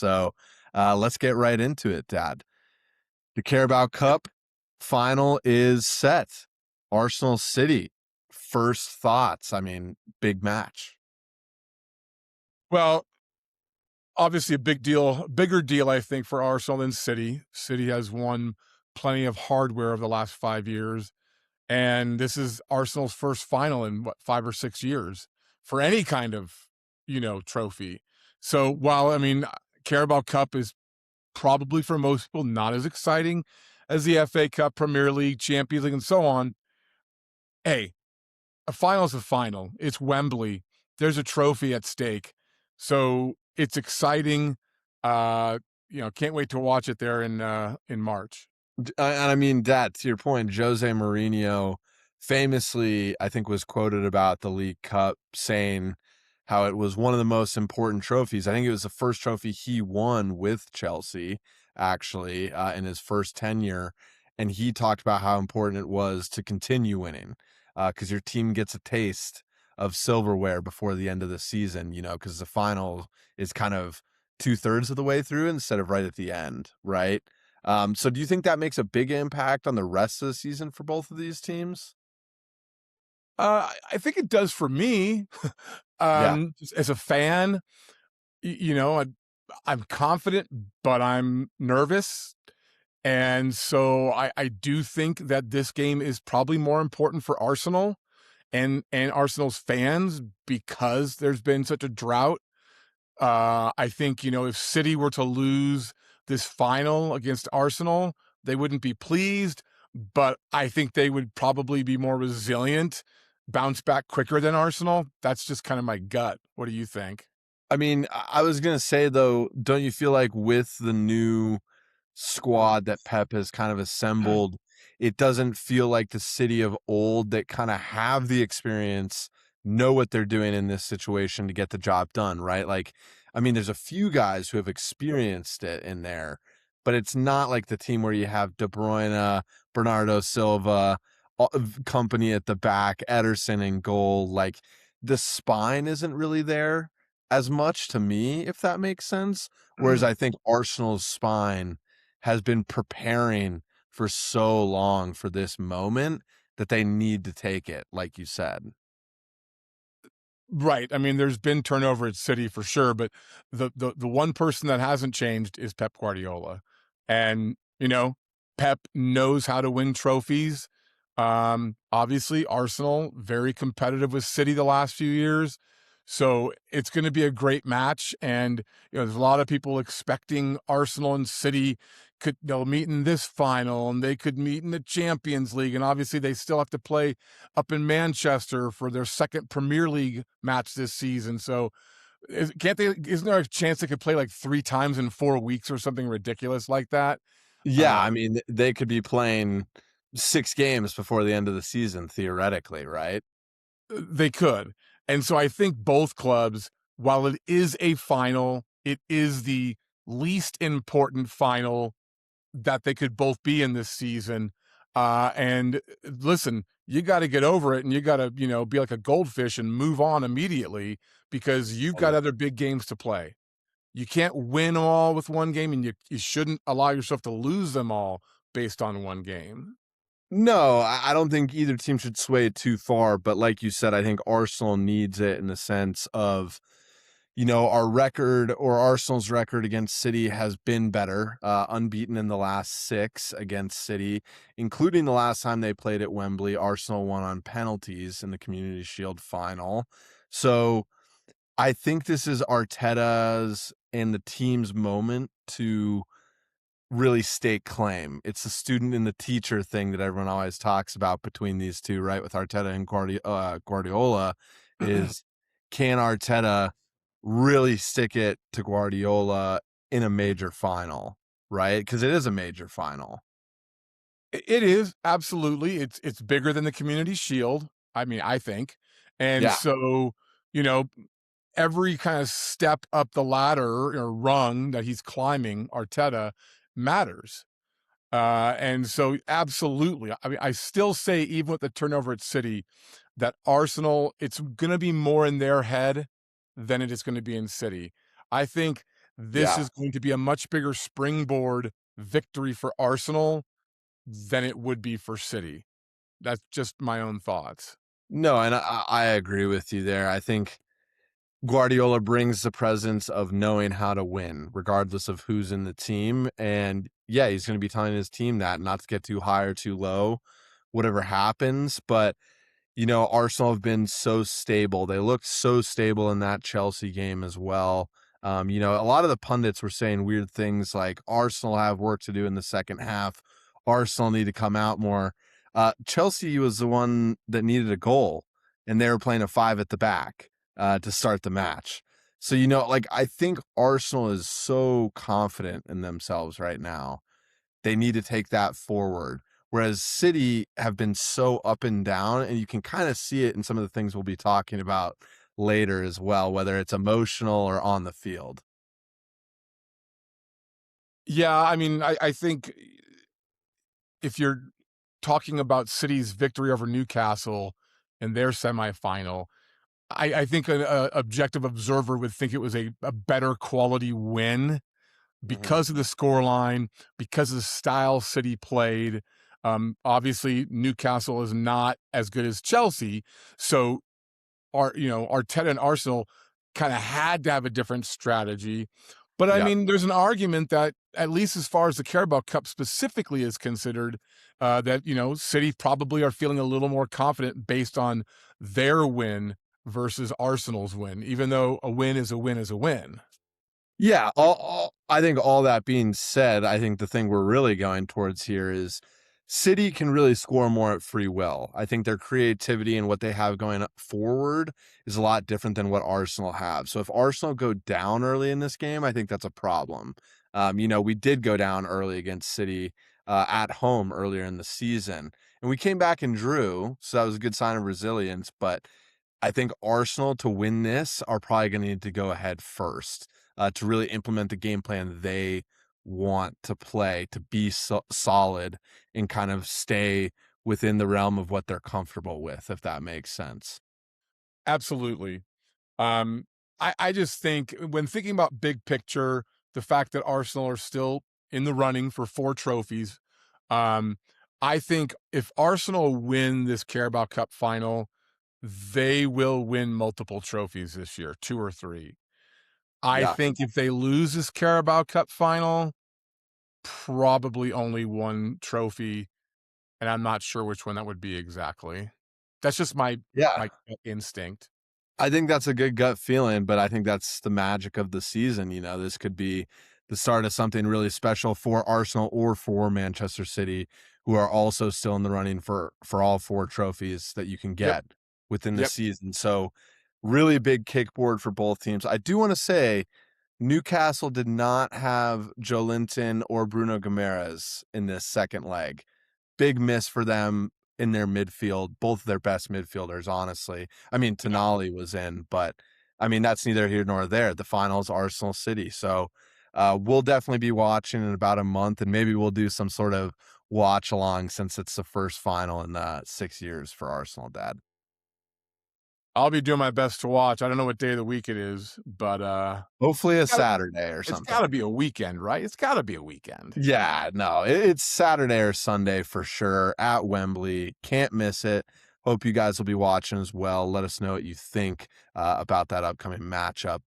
So let's get right into it, Dad. The Carabao Cup final is set. Arsenal City. First thoughts. I mean, big match. Well, obviously a bigger deal, I think, for Arsenal than City. City has won plenty of hardware over the last 5 years, and this is Arsenal's first final in 5 or 6 years for any kind of, trophy. So while Carabao Cup is probably for most people not as exciting as the FA Cup, Premier League, Champions League, and so on. Hey, a final is a final. It's Wembley. There's a trophy at stake. So it's exciting. Can't wait to watch it there in March. And I mean, Dad, to your point, Jose Mourinho famously, I think, was quoted about the League Cup saying how it was one of the most important trophies. I think it was the first trophy he won with Chelsea, actually, in his first tenure. And he talked about how important it was to continue winning because your team gets a taste of silverware before the end of the season, because the final is kind of 2/3 of the way through instead of right at the end, right? So do you think that makes a big impact on the rest of the season for both of these teams? I think it does for me. Yeah. As a fan, I'm confident, but I'm nervous. And so I do think that this game is probably more important for Arsenal and Arsenal's fans because there's been such a drought. I think, if City were to lose this final against Arsenal, they wouldn't be pleased, but I think they would probably be more resilient, bounce back quicker than Arsenal. That's just kind of my gut. What do you think? I mean, I was going to say, though, don't you feel like with the new squad that Pep has kind of assembled, it doesn't feel like the City of old that kind of have the experience, know what they're doing in this situation to get the job done, right? Like, I mean, there's a few guys who have experienced it in there, but it's not like the team where you have De Bruyne, Bernardo Silva, company at the back, Ederson in goal. Like, the spine isn't really there as much to me, if that makes sense. Whereas I think Arsenal's spine has been preparing for so long for this moment that they need to take it, like you said. Right. I mean, there's been turnover at City for sure, but the one person that hasn't changed is Pep Guardiola. And, Pep knows how to win trophies. Obviously, Arsenal, very competitive with City the last few years. So it's going to be a great match. And, there's a lot of people expecting Arsenal and City they'll meet in this final and they could meet in the Champions League. And obviously they still have to play up in Manchester for their second Premier League match this season. So isn't there a chance they could play like 3 times in 4 weeks or something ridiculous like that? Yeah, I Um, mean, they could be playing 6 games before the end of the season, theoretically, right? they could. And so I think both clubs, while it is a final, it is the least important final that they could both be in this season. And listen, you got to get over it and you got to, be like a goldfish and move on immediately because you've got other big games to play. You can't win all with one game and you shouldn't allow yourself to lose them all based on one game. No, I don't think either team should sway it too far, but like you said, I think Arsenal needs it in the sense of, our record or Arsenal's record against City has been better, unbeaten in the last 6 against City, including the last time they played at Wembley. Arsenal won on penalties in the Community Shield final. So I think this is Arteta's and the team's moment to really stake claim. It's the student and the teacher thing that everyone always talks about between these two, right? With Arteta and Guardiola, is can Arteta really stick it to Guardiola in a major final, right? Because it is a major final. It is absolutely. It's bigger than the Community Shield. I mean, I think. And Yeah. so, you know, every kind of step up the ladder or rung that he's climbing, Arteta matters. And so absolutely. I mean, I still say even with the turnover at City that Arsenal, it's going to be more in their head than it is going to be in City. I think this Yeah. is going to be a much bigger springboard victory for Arsenal than it would be for City. That's just my own thoughts. No, and I agree with you there. I think Guardiola brings the presence of knowing how to win, regardless of who's in the team. And yeah, he's going to be telling his team that not to get too high or too low, whatever happens. But Arsenal have been so stable. They looked so stable in that Chelsea game as well. A lot of the pundits were saying weird things like Arsenal have work to do in the second half. Arsenal need to come out more. Chelsea was the one that needed a goal, and they were playing a five at the back to start the match. So, I think Arsenal is so confident in themselves right now. They need to take that forward. Whereas City have been so up and down, and you can kind of see it in some of the things we'll be talking about later as well, whether it's emotional or on the field. Yeah, I mean, I think if you're talking about City's victory over Newcastle in their semifinal, I think an objective observer would think it was a better quality win Mhm. because of the scoreline, because of the style City played. Obviously, Newcastle is not as good as Chelsea, so Arteta and Arsenal kind of had to have a different strategy. But I Yeah. mean, there's an argument that, at least as far as the Carabao Cup specifically is considered, that City probably are feeling a little more confident based on their win versus Arsenal's win, even though a win is a win is a win. Yeah, I think all that being said, I think the thing we're really going towards here is City can really score more at free will. I think their creativity and what they have going forward is a lot different than what Arsenal have. So if Arsenal go down early in this game, I think that's a problem. We did go down early against City at home earlier in the season, and we came back and drew, so that was a good sign of resilience. But I think Arsenal, to win this, are probably going to need to go ahead first to really implement the game plan they want to play, to be solid and kind of stay within the realm of what they're comfortable with, if that makes sense. Absolutely. Um, I just think when thinking about big picture, the fact that Arsenal are still in the running for 4 trophies, um, I think if Arsenal win this Carabao Cup final, they will win multiple trophies this year, 2 or 3. I Yeah. think if they lose this Carabao Cup final, probably only 1 trophy, and I'm not sure which one that would be exactly. That's just my Yeah. gut instinct. I think that's a good gut feeling, but I think that's the magic of the season. This could be the start of something really special for Arsenal or for Manchester City, who are also still in the running for all 4 trophies that you can Yep, get within the yep. season. So really big kickboard for both teams. I do want to say Newcastle did not have Joe Linton or Bruno Guimaraes in this second leg. Big miss for them in their midfield, both of their best midfielders, honestly. I mean, Yeah. Tonali was in, but I mean, that's neither here nor there. The finals, Arsenal City. So we'll definitely be watching in about a month, and maybe we'll do some sort of watch along since it's the first final in 6 years for Arsenal, Dad. I'll be doing my best to watch. I don't know what day of the week it is, but, Hopefully it's a gotta Saturday or it's something. gotta be a weekend, right? It's gotta be a weekend. Yeah, no, it's Saturday or Sunday for sure at Wembley. Can't miss it. Hope you guys will be watching as well. Let us know what you think about that upcoming matchup.